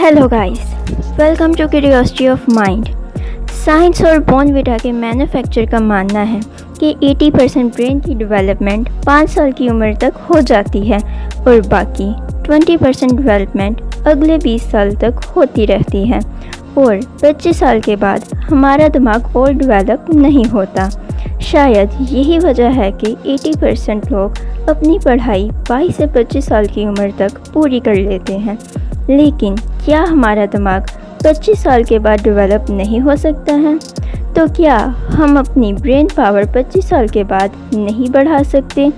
Hello guys, welcome to curiosity of mind. Science और Bournvita के manufacturer का मानना है कि 80% ब्रेन की डेवलपमेंट 5 साल की उम्र तक हो जाती है और बाकी 20% डेवलपमेंट अगले 20 साल तक होती रहती है और 25 साल के बाद हमारा दिमाग और डेवलप नहीं होता। शायद यही वजह है कि 80% लोग अपनी पढ़ाई 22 से 25 साल की उम्र तक पूरी कर लेते हैं। लेकिन क्या हमारा दिमाग 25 साल के बाद डेवलप नहीं हो सकता है? तो क्या हम अपनी ब्रेन पावर 25 साल के बाद नहीं बढ़ा सकते?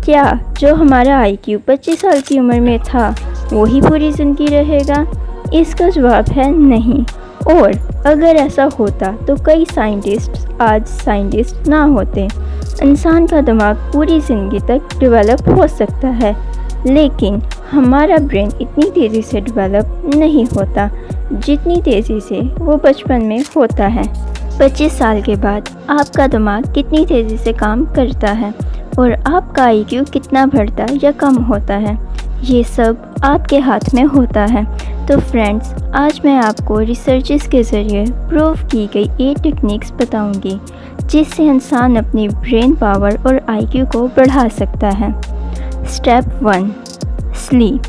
क्या जो हमारा IQ 25 साल की उम्र में था वही पूरी ज़िंदगी रहेगा? इसका जवाब है नहीं। और अगर ऐसा होता तो कई साइंटिस्ट आज साइंटिस्ट ना होते। इंसान का दिमाग पूरी ज़िंदगी तक डेवलप हो सकता है, लेकिन हमारा ब्रेन इतनी तेज़ी से डेवलप नहीं होता जितनी तेज़ी से वो बचपन में होता है। 25 साल के बाद आपका दिमाग कितनी तेज़ी से काम करता है और आपका IQ कितना बढ़ता या कम होता है, ये सब आपके हाथ में होता है। तो फ्रेंड्स, आज मैं आपको रिसर्चेस के ज़रिए प्रूव की गई 8 टेक्निक्स बताऊंगी जिससे इंसान अपनी ब्रेन पावर और IQ को बढ़ा सकता है। Step 1, sleep.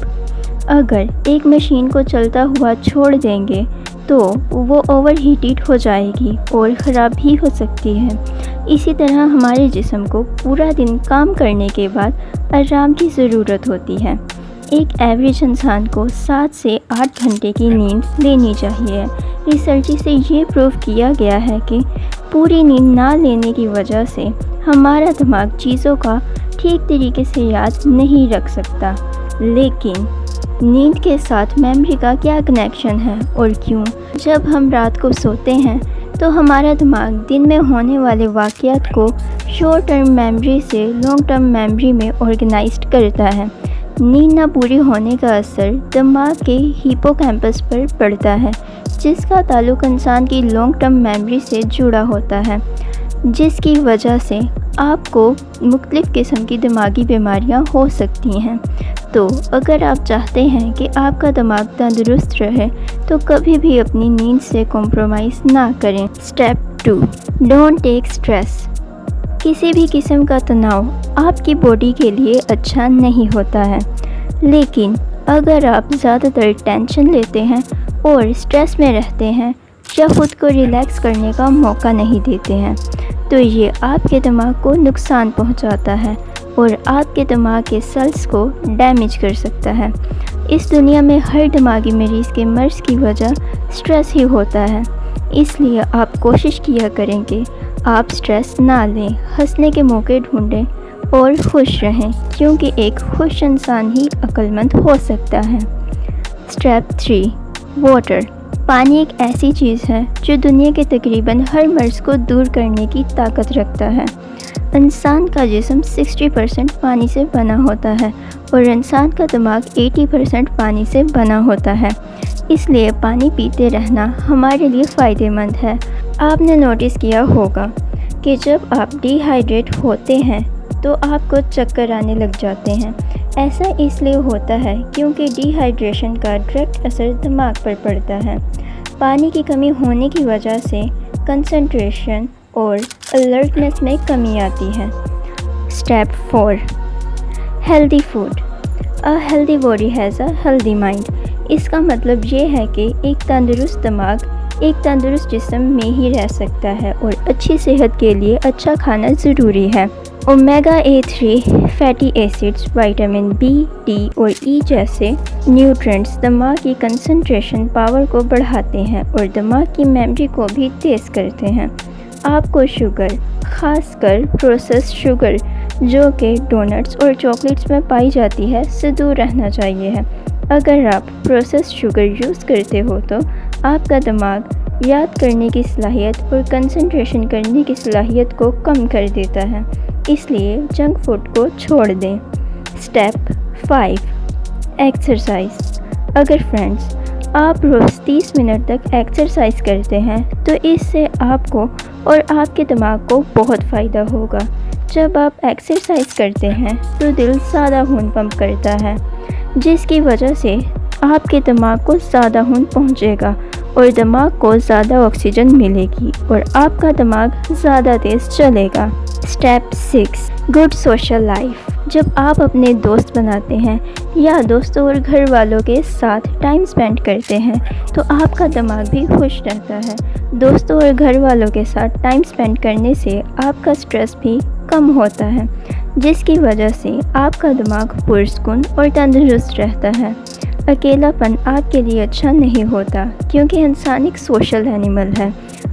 अगर एक मशीन को चलता हुआ छोड़ देंगे तो वो ओवर हीटेड हो जाएगी और ख़राब भी हो सकती है। इसी तरह हमारे जिस्म को पूरा दिन काम करने के बाद आराम की ज़रूरत होती है। एक एवरेज इंसान को 7 से 8 घंटे की नींद लेनी चाहिए। रिसर्च से ये प्रूव किया गया है कि पूरी नींद ना लेने की वजह से हमारा दिमाग चीज़ों का ठीक तरीके से याद नहीं रख सकता। लेकिन नींद के साथ मेमोरी का क्या कनेक्शन है और क्यों? जब हम रात को सोते हैं तो हमारा दिमाग दिन में होने वाले वाक़यात को शॉर्ट टर्म मेमोरी से लॉन्ग टर्म मेमोरी में ऑर्गेनाइज्ड करता है। नींद न पूरी होने का असर दिमाग के हिप्पोकैम्पस पर पड़ता है, जिसका ताल्लुक़ इंसान की लॉन्ग टर्म मेमोरी से जुड़ा होता है, जिसकी वजह से आपको मुख्तलिफ़ किस्म की दिमागी बीमारियां हो सकती हैं। तो अगर आप चाहते हैं कि आपका दिमाग तंदुरुस्त रहे तो कभी भी अपनी नींद से कॉम्प्रोमाइज़ ना करें। Step 2, don't take stress. किसी भी किस्म का तनाव आपकी बॉडी के लिए अच्छा नहीं होता है, लेकिन अगर आप ज़्यादातर टेंशन लेते हैं और स्ट्रेस में रहते हैं या ख़ुद को रिलैक्स करने का मौका नहीं देते हैं तो ये आपके दिमाग को नुकसान पहुंचाता है और आपके दिमाग के सेल्स को डैमेज कर सकता है। इस दुनिया में हर दिमागी मरीज़ के मर्ज़ की वजह स्ट्रेस ही होता है। इसलिए आप कोशिश किया करें कि आप स्ट्रेस ना लें, हंसने के मौके ढूंढें और खुश रहें, क्योंकि एक खुश इंसान ही अक्लमंद हो सकता है। Step 3, water. पानी एक ऐसी चीज़ है जो दुनिया के तकरीबन हर मर्ज़ को दूर करने की ताकत रखता है। इंसान का जिस्म 60% पानी से बना होता है और इंसान का दिमाग 80% पानी से बना होता है। इसलिए पानी पीते रहना हमारे लिए फ़ायदेमंद है। आपने नोटिस किया होगा कि जब आप डिहाइड्रेट होते हैं तो आपको चक्कर आने लग जाते हैं। ऐसा इसलिए होता है क्योंकि डिहाइड्रेशन का डायरेक्ट असर दिमाग पर पड़ता है। पानी की कमी होने की वजह से कंसंट्रेशन और अलर्टनेस में कमी आती है। Step 4, healthy food. A healthy body has a healthy mind. इसका मतलब ये है कि एक तंदुरुस्त दिमाग एक तंदुरुस्त जिस्म में ही रह सकता है और अच्छी सेहत के लिए अच्छा खाना ज़रूरी है। Omega A3 fatty acids, vitamin B, D और E जैसे न्यूट्रिएंट्स दिमाग की कंसंट्रेशन पावर को बढ़ाते हैं और दिमाग की मेमोरी को भी तेज़ करते हैं। आपको शुगर, ख़ासकर प्रोसेस्ड शुगर जो कि डोनट्स और चॉकलेट्स में पाई जाती है, से दूर रहना चाहिए है। अगर आप प्रोसेस्ड शुगर यूज़ करते हो तो आपका दिमाग याद करने की सलाहियत और कंसंट्रेशन करने की सलाहियत को कम कर देता है, इसलिए जंक फूड को छोड़ दें। Step 5, exercise. अगर फ्रेंड्स आप रोज़ 30 मिनट तक एक्सरसाइज करते हैं तो इससे आपको और आपके दिमाग को बहुत फ़ायदा होगा। जब आप एक्सरसाइज करते हैं तो दिल ज़्यादा खून पंप करता है, जिसकी वजह से آپ کے دماغ کو زیادہ خون پہنچے گا اور دماغ کو زیادہ آکسیجن ملے گی اور آپ کا دماغ زیادہ تیز چلے گا۔ Step 6 good social life. جب آپ اپنے دوست بناتے ہیں یا دوستوں اور گھر والوں کے ساتھ ٹائم اسپینڈ کرتے ہیں تو آپ کا دماغ بھی خوش رہتا ہے۔ دوستوں اور گھر والوں کے ساتھ ٹائم اسپینڈ کرنے سے آپ کا اسٹریس بھی کم ہوتا ہے، جس کی وجہ سے آپ کا دماغ پرسکون اور تندرست رہتا ہے۔ اکیلا پن آپ کے لیے اچھا نہیں ہوتا کیونکہ انسان ایک سوشل اینیمل ہے۔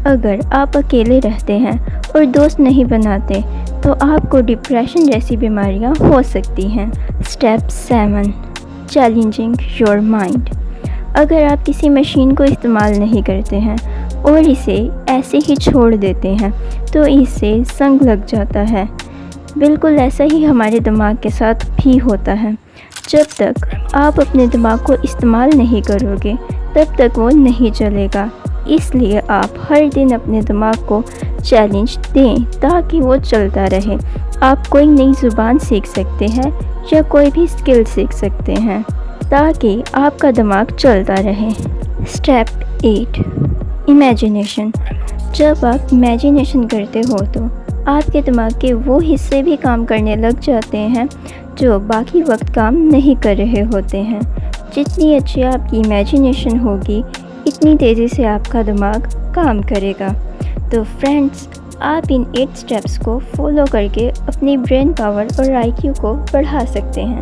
اگر آپ اکیلے رہتے ہیں اور دوست نہیں بناتے تو آپ کو ڈپریشن جیسی بیماریاں ہو سکتی ہیں۔ Step 7 challenging your mind. اگر آپ کسی مشین کو استعمال نہیں کرتے ہیں اور اسے ایسے ہی چھوڑ دیتے ہیں تو اس سے زنگ لگ جاتا ہے۔ بالکل ایسا ہی ہمارے دماغ کے ساتھ بھی ہوتا ہے۔ جب تک آپ اپنے دماغ کو استعمال نہیں کرو گے تب تک وہ نہیں چلے گا۔ اس لیے آپ ہر دن اپنے دماغ کو چیلنج دیں تاکہ وہ چلتا رہے۔ آپ کوئی نئی زبان سیکھ سکتے ہیں یا کوئی بھی اسکل سیکھ سکتے ہیں تاکہ آپ کا دماغ چلتا رہے۔ Step 8 imagination. جب آپ امیجینیشن کرتے ہو تو آپ کے دماغ کے وہ حصے بھی کام کرنے لگ جاتے ہیں جو باقی وقت کام نہیں کر رہے ہوتے ہیں۔ جتنی اچھی آپ کی امیجینیشن ہوگی اتنی تیزی سے آپ کا دماغ کام کرے گا۔ تو فرینڈز، آپ ان 8 اسٹیپس کو فالو کر کے اپنی برین پاور اور آئی کیو کو بڑھا سکتے ہیں۔